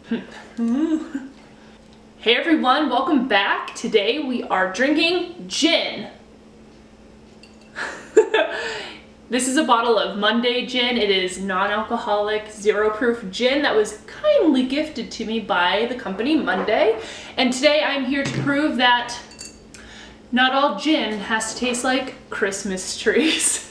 Hey everyone, welcome back. Today we are drinking gin. This is a bottle of Monday gin. It is non-alcoholic, zero-proof gin that was kindly gifted to me by the company Monday. And today I'm here to prove that not all gin has to taste like Christmas trees.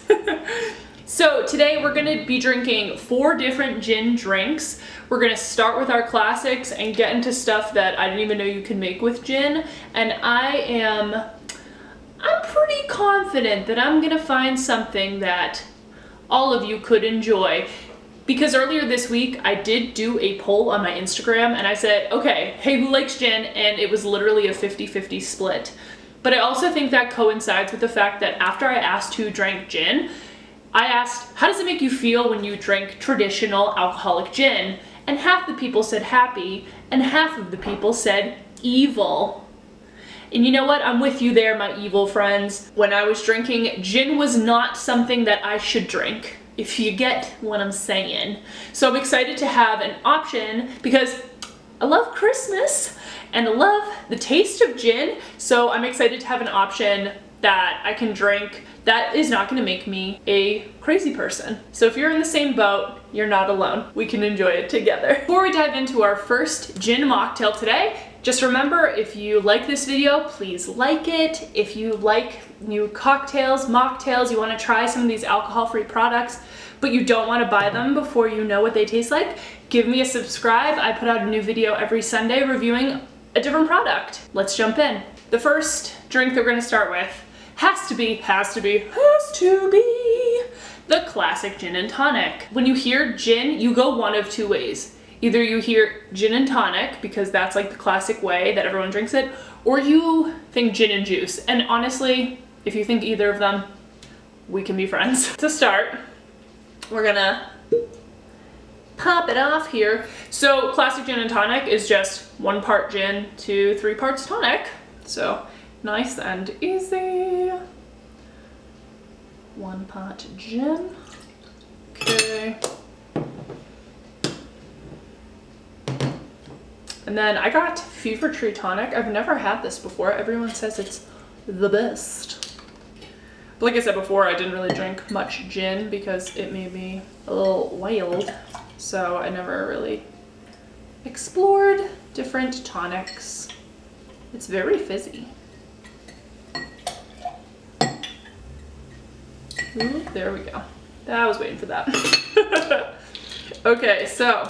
So today we're gonna be drinking 4 different gin drinks. We're gonna start with our classics and get into stuff that I didn't even know you can make with gin. And I'm pretty confident that I'm gonna find something that all of you could enjoy. Because earlier this week, I did do a poll on my Instagram and I said, okay, hey, who likes gin? And it was literally a 50-50 split. But I also think that coincides with the fact that after I asked who drank gin, I asked, how does it make you feel when you drink traditional alcoholic gin? And half the people said happy, and half of the people said evil. And you know what? I'm with you there, my evil friends. When I was drinking, gin was not something that I should drink, if you get what I'm saying. So I'm excited to have an option because I love Christmas and I love the taste of gin. So I'm excited to have an option that I can drink that is not gonna make me a crazy person. So if you're in the same boat, you're not alone. We can enjoy it together. Before we dive into our first gin mocktail today, just remember, if you like this video, please like it. If you like new cocktails, mocktails, you wanna try some of these alcohol-free products, but you don't wanna buy them before you know what they taste like, give me a subscribe. I put out a new video every Sunday reviewing a different product. Let's jump in. The first drink that we're gonna start with has to be the classic gin and tonic. When you hear gin, you go one of 2 ways. Either you hear gin and tonic, because that's like the classic way that everyone drinks it, or you think gin and juice. And honestly, if you think either of them, we can be friends. To start, we're gonna pop it off here. So classic gin and tonic is just 1 part gin to 3 parts tonic. So nice and easy. 1 pot gin. Okay. And then I got Fevertree Tonic. I've never had this before. Everyone says it's the best. But like I said before, I didn't really drink much gin because it made me a little wild. So I never really explored different tonics. It's very fizzy. Ooh, there we go. I was waiting for that. Okay, so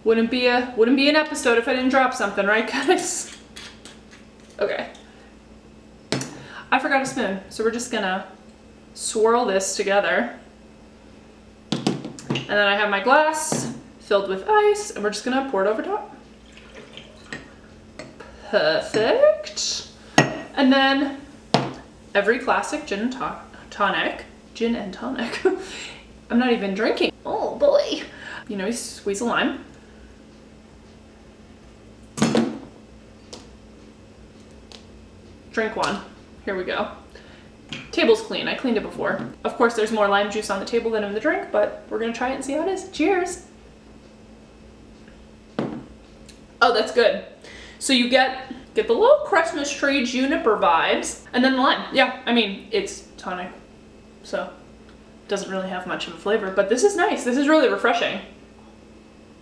wouldn't be an episode if I didn't drop something, right, guys? Okay. I forgot a spoon, so we're just gonna swirl this together. And then I have my glass filled with ice, and we're just gonna pour it over top. Perfect. And then every classic gin and tonic, I'm not even drinking. Oh boy. You know, you squeeze a lime. Drink 1. Here we go. Table's clean. I cleaned it before. Of course, there's more lime juice on the table than in the drink, but we're gonna try it and see how it is. Cheers. Oh, that's good. So you get the little Christmas tree juniper vibes, and then the lime. Yeah, I mean, it's tonic, so it doesn't really have much of a flavor, but this is nice. This is really refreshing.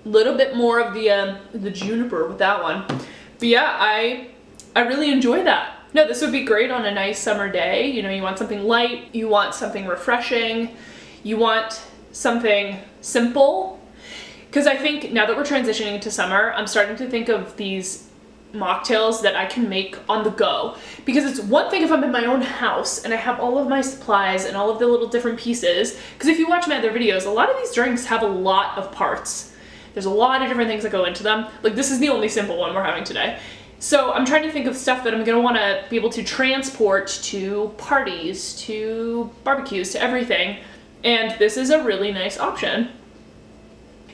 A little bit more of the juniper with that one. But yeah, I really enjoy that. No, this would be great on a nice summer day. You know, you want something light, you want something refreshing, you want something simple. Because I think now that we're transitioning into summer, I'm starting to think of these mocktails that I can make on the go. Because it's one thing if I'm in my own house and I have all of my supplies and all of the little different pieces. Because if you watch my other videos, a lot of these drinks have a lot of parts. There's a lot of different things that go into them. Like this is the only simple one we're having today. So I'm trying to think of stuff that I'm gonna wanna be able to transport to parties, to barbecues, to everything. And this is a really nice option.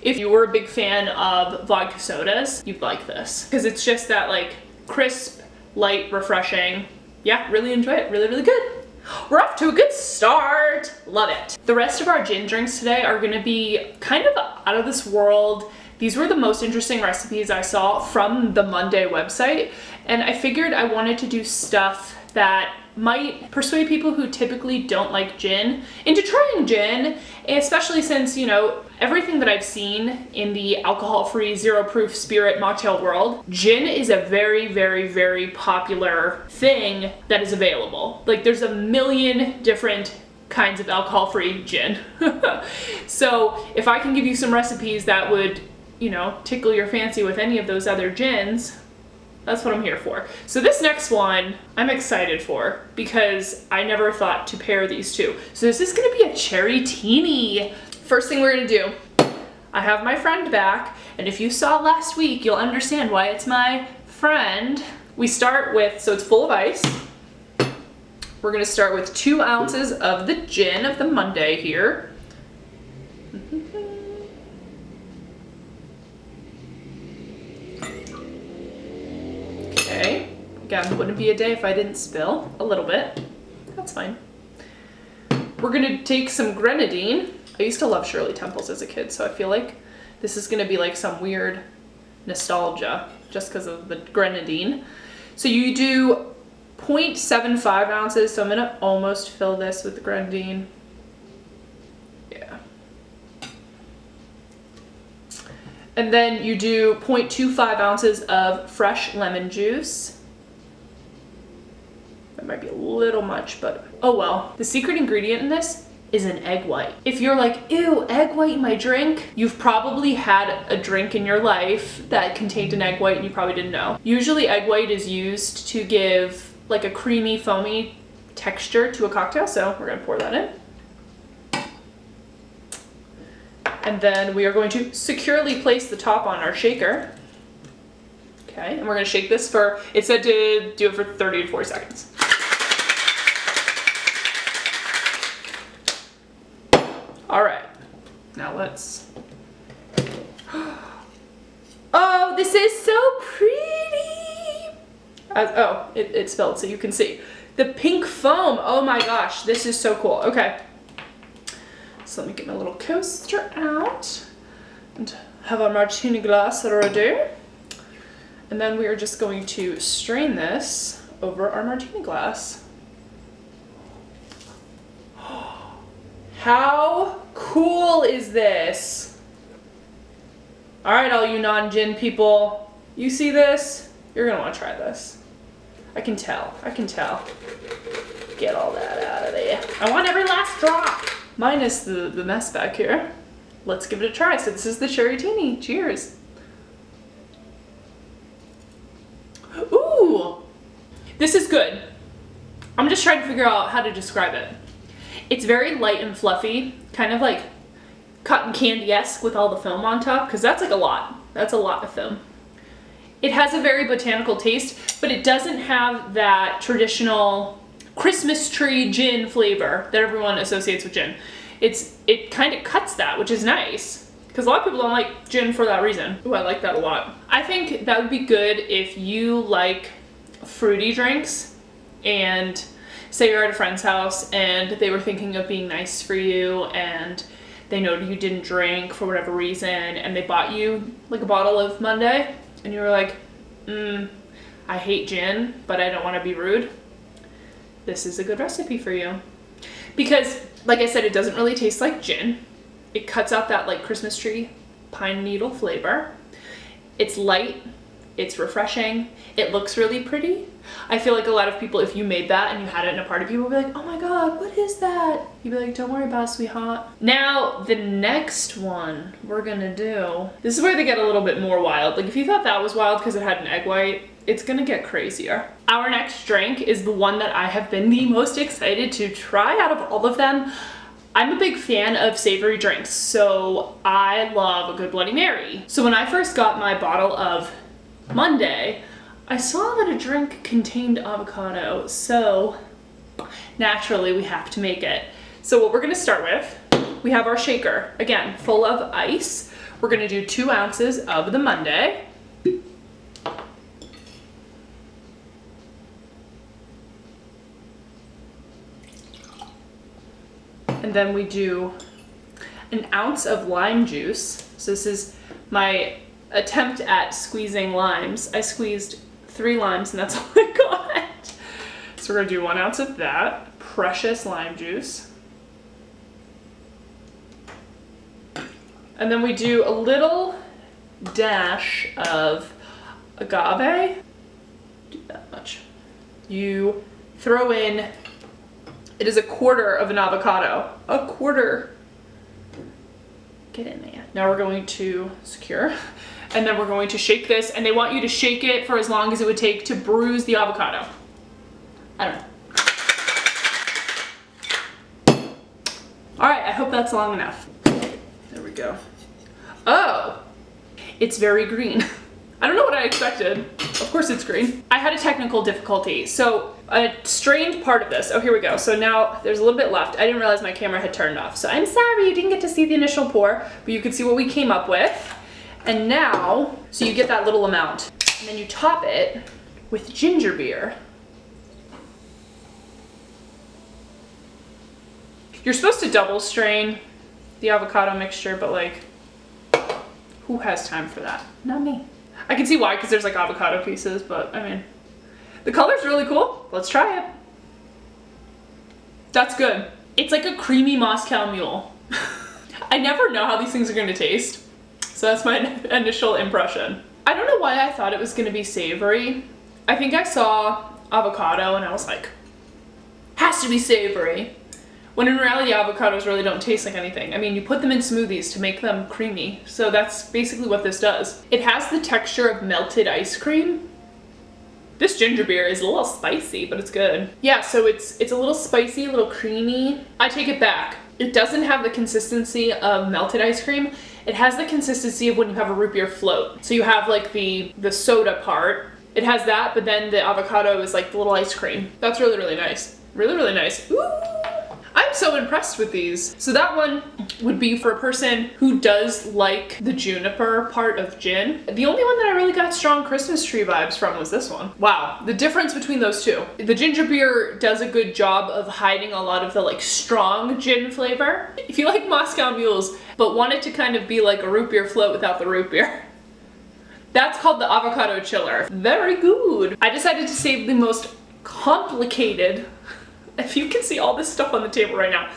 If you were a big fan of vodka sodas, you'd like this. Because it's just that like crisp, light, refreshing. Yeah, really enjoy it. Really, really good. We're off to a good start. Love it. The rest of our gin drinks today are gonna be kind of out of this world. These were the most interesting recipes I saw from the Monday website, and I figured I wanted to do stuff that might persuade people who typically don't like gin into trying gin, especially since, you know, everything that I've seen in the alcohol-free, zero-proof spirit mocktail world, gin is a very, very, very popular thing that is available. Like, there's a million different kinds of alcohol-free gin. So if I can give you some recipes that would, you know, tickle your fancy with any of those other gins, that's what I'm here for. So this next one I'm excited for because I never thought to pair these two. So this is gonna be a Cherry-tini. First thing we're gonna do, I have my friend back, and if you saw last week, you'll understand why it's my friend. We start with, so it's full of ice. We're gonna start with 2 ounces of the gin of the Monday here. Okay, again, wouldn't be a day if I didn't spill a little bit. That's fine. We're gonna take some grenadine. I used to love Shirley Temples as a kid, so I feel like this is gonna be like some weird nostalgia just because of the grenadine. So you do 0.75 ounces, so I'm gonna almost fill this with the grenadine. Yeah. And then you do 0.25 ounces of fresh lemon juice. That might be a little much, but oh well. The secret ingredient in this is an egg white. If you're like, ew, egg white in my drink, you've probably had a drink in your life that contained an egg white and you probably didn't know. Usually egg white is used to give like a creamy, foamy texture to a cocktail, so we're gonna pour that in. And then we are going to securely place the top on our shaker. Okay, and we're gonna shake this for, it said to do it for 30 to 40 seconds. All right, now let's, oh, this is so pretty. It spilled so you can see. The pink foam, oh my gosh, this is so cool. Okay. So let me get my little coaster out and have our martini glass ready. And then we are just going to strain this over our martini glass. How cool is this? All right, all you non-gin people, you see this? You're gonna wanna try this. I can tell. Get all that out of there. I want every last drop. Minus the mess back here. Let's give it a try. So this is the Cherry-tini. Cheers. Ooh, this is good. I'm just trying to figure out how to describe it. It's very light and fluffy, kind of like cotton candy-esque with all the foam on top, because that's like a lot. That's a lot of foam. It has a very botanical taste, but it doesn't have that traditional Christmas tree gin flavor that everyone associates with gin. It kind of cuts that, which is nice, because a lot of people don't like gin for that reason. Ooh, I like that a lot. I think that would be good if you like fruity drinks and say you're at a friend's house and they were thinking of being nice for you and they know you didn't drink for whatever reason and they bought you like a bottle of Monday and you were like, I hate gin, but I don't want to be rude. This is a good recipe for you. Because, like I said, it doesn't really taste like gin. It cuts out that like Christmas tree pine needle flavor. It's light, it's refreshing, it looks really pretty. I feel like a lot of people, if you made that and you had it in a party, people would be like, oh my God, what is that? You'd be like, don't worry about it, sweetheart. Now, the next one we're gonna do, this is where they get a little bit more wild. Like if you thought that was wild because it had an egg white, it's gonna get crazier. Our next drink is the one that I have been the most excited to try out of all of them. I'm a big fan of savory drinks, so I love a good Bloody Mary. So when I first got my bottle of Monday, I saw that a drink contained avocado, so naturally we have to make it. So what we're gonna start with, we have our shaker, again, full of ice. We're gonna do 2 ounces of the Monday. And then we do an ounce of lime juice. So this is my attempt at squeezing limes. I squeezed 3 limes and that's all I got. So we're gonna do 1 ounce of that precious lime juice. And then we do a little dash of agave. Do that much. You throw in, it is 1/4 of an avocado. 1/4. Get in there. Now we're going to secure, and then we're going to shake this, and they want you to shake it for as long as it would take to bruise the avocado. I don't know. All right, I hope that's long enough. There we go. Oh, it's very green. I don't know what I expected. Of course it's green. I had a technical difficulty. So I strained part of this. Oh, here we go. So now there's a little bit left. I didn't realize my camera had turned off. So I'm sorry you didn't get to see the initial pour, but you can see what we came up with. And now, so you get that little amount. And then you top it with ginger beer. You're supposed to double strain the avocado mixture, but like, who has time for that? Not me. I can see why, because there's like avocado pieces, but I mean, the color's really cool. Let's try it. That's good. It's like a creamy Moscow Mule. I never know how these things are gonna taste. So that's my initial impression. I don't know why I thought it was gonna be savory. I think I saw avocado and I was like, has to be savory. When in reality, avocados really don't taste like anything. I mean, you put them in smoothies to make them creamy. So that's basically what this does. It has the texture of melted ice cream. This ginger beer is a little spicy, but it's good. Yeah, so it's a little spicy, a little creamy. I take it back. It doesn't have the consistency of melted ice cream. It has the consistency of when you have a root beer float. So you have like the soda part. It has that, but then the avocado is like the little ice cream. That's really, really nice. Really, really nice. Ooh. I'm so impressed with these. So that one would be for a person who does like the juniper part of gin. The only one that I really got strong Christmas tree vibes from was this one. Wow, the difference between those two. The ginger beer does a good job of hiding a lot of the like strong gin flavor. If you like Moscow Mules, but want it to kind of be like a root beer float without the root beer, that's called the Avocado Chiller. Very good. I decided to save the most complicated, if you can see all this stuff on the table right now,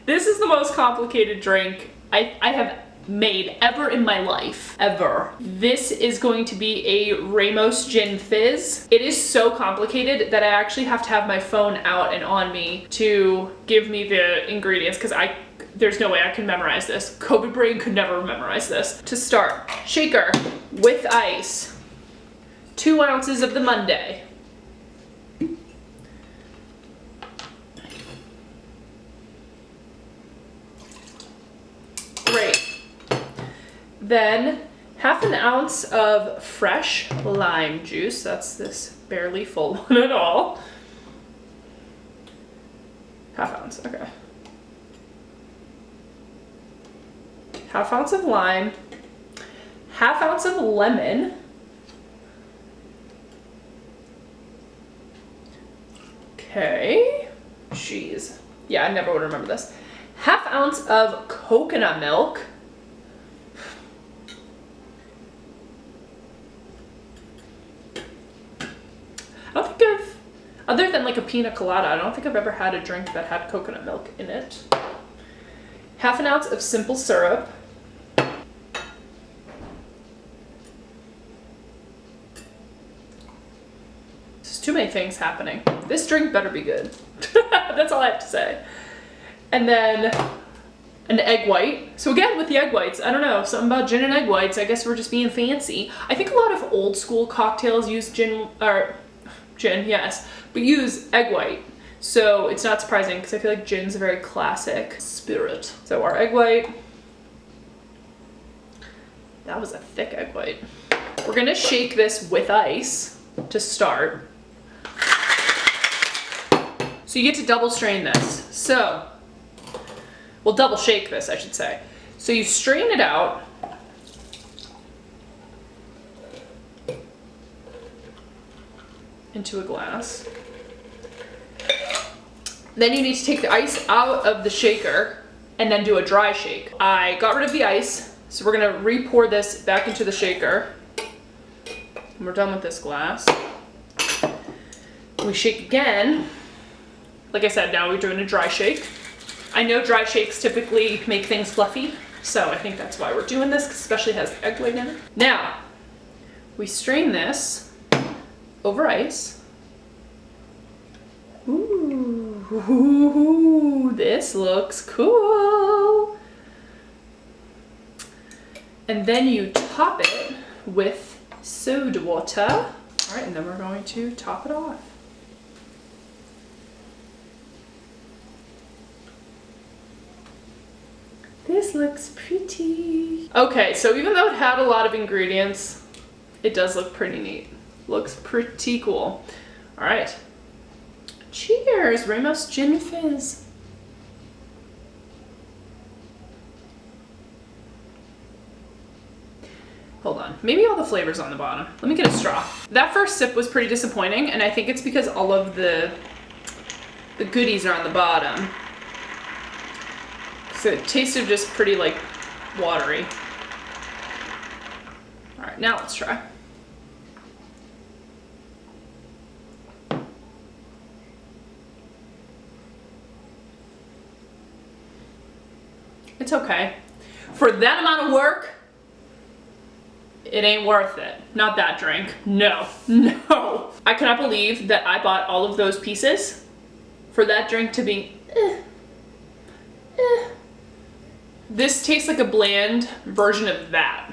this is the most complicated drink I have made ever in my life, ever. This is going to be a Ramos Gin Fizz. It is so complicated that I actually have to have my phone out and on me to give me the ingredients, because there's no way I can memorize this. COVID brain could never memorize this. To start, shaker with ice, 2 ounces of the Monday. Great. Then 1/2 ounce of fresh lime juice. That's this barely full one at all. 1/2 ounce, okay. 1/2 ounce of lime. 1/2 ounce of lemon. Okay. Jeez. Yeah, I never would remember this. 1/2 ounce of coconut milk. I don't think other than like a pina colada, I don't think I've ever had a drink that had coconut milk in it. 1/2 ounce of simple syrup. There's too many things happening. This drink better be good. That's all I have to say. And then an egg white. So again, with the egg whites, I don't know, something about gin and egg whites. I guess we're just being fancy. I think a lot of old school cocktails use gin, yes, but use egg white. So it's not surprising because I feel like gin's a very classic spirit. So our egg white. That was a thick egg white. We're gonna shake this with ice to start. So you get to double strain this. So, well, double shake this, I should say. So you strain it out. Into a glass. Then you need to take the ice out of the shaker. and then do a dry shake. I got rid of the ice, so we're gonna re-pour this back into the shaker. And we're done with this glass. We shake again. Like I said, now we're doing a dry shake. I know dry shakes typically make things fluffy, so I think that's why we're doing this, especially has egg white in it. Now, we strain this over ice. Ooh, this looks cool. And then you top it with soda water. All right, and then we're going to top it off. This looks pretty. Okay, so even though it had a lot of ingredients, it does look pretty neat. Looks pretty cool. All right. Cheers, Ramos Gin Fizz. Hold on, maybe all the flavor's on the bottom. Let me get a straw. That first sip was pretty disappointing, and I think it's because all of the goodies are on the bottom. So it tasted just pretty like watery. All right, now let's try. It's okay. For that amount of work, it ain't worth it. Not that drink. No, no. I cannot believe that I bought all of those pieces for that drink to be This tastes like a bland version of that,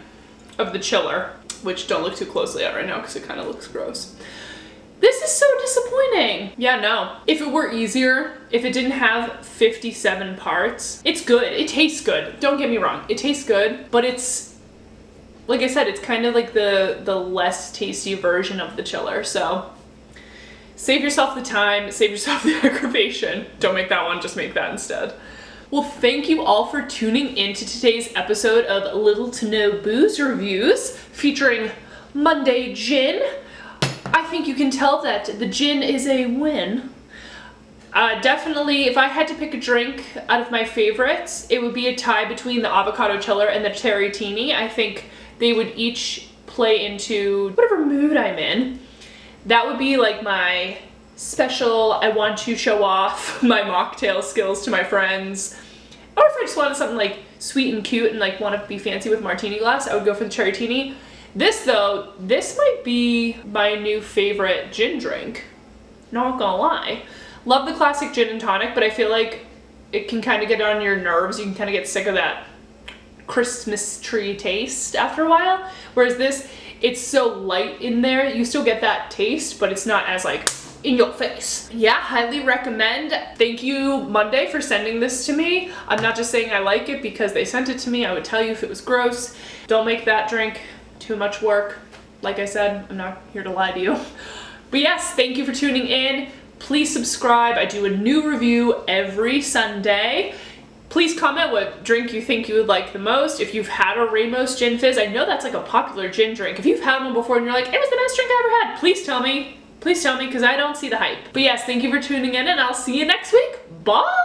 of the chiller, which don't look too closely at right now because it kind of looks gross. This is so disappointing. Yeah, no. If it were easier, if it didn't have 57 parts, it's good. It tastes good. Don't get me wrong. It tastes good, but it's, like I said, it's kind of like the less tasty version of the chiller. So save yourself the time, save yourself the aggravation. Don't make that one, just make that instead. Well, thank you all for tuning into today's episode of Little to No Booze Reviews featuring Monday Gin. I think you can tell that the gin is a win. Definitely, if I had to pick a drink out of my favorites, it would be a tie between the Avocado Chiller and the Cherry-tini. I think they would each play into whatever mood I'm in. That would be like my special, I want to show off my mocktail skills to my friends. Or if I just wanted something like sweet and cute and like want to be fancy with martini glass, I would go for the Cherry-tini. This though, this might be my new favorite gin drink. Not gonna lie. Love the classic gin and tonic, but I feel like it can kind of get on your nerves. You can kind of get sick of that Christmas tree taste after a while. Whereas this, it's so light in there. You still get that taste, but it's not as like in your face. Yeah, highly recommend. Thank you, Monday, for sending this to me. I'm not just saying I like it because they sent it to me. I would tell you if it was gross. Don't make that drink too much work. Like I said, I'm not here to lie to you. But yes, thank you for tuning in. Please subscribe. I do a new review every Sunday. Please comment what drink you think you would like the most. If you've had a Ramos Gin Fizz, I know that's like a popular gin drink. If you've had one before and you're like, it was the best drink I ever had, please tell me. Please tell me because I don't see the hype. But yes, thank you for tuning in and I'll see you next week. Bye!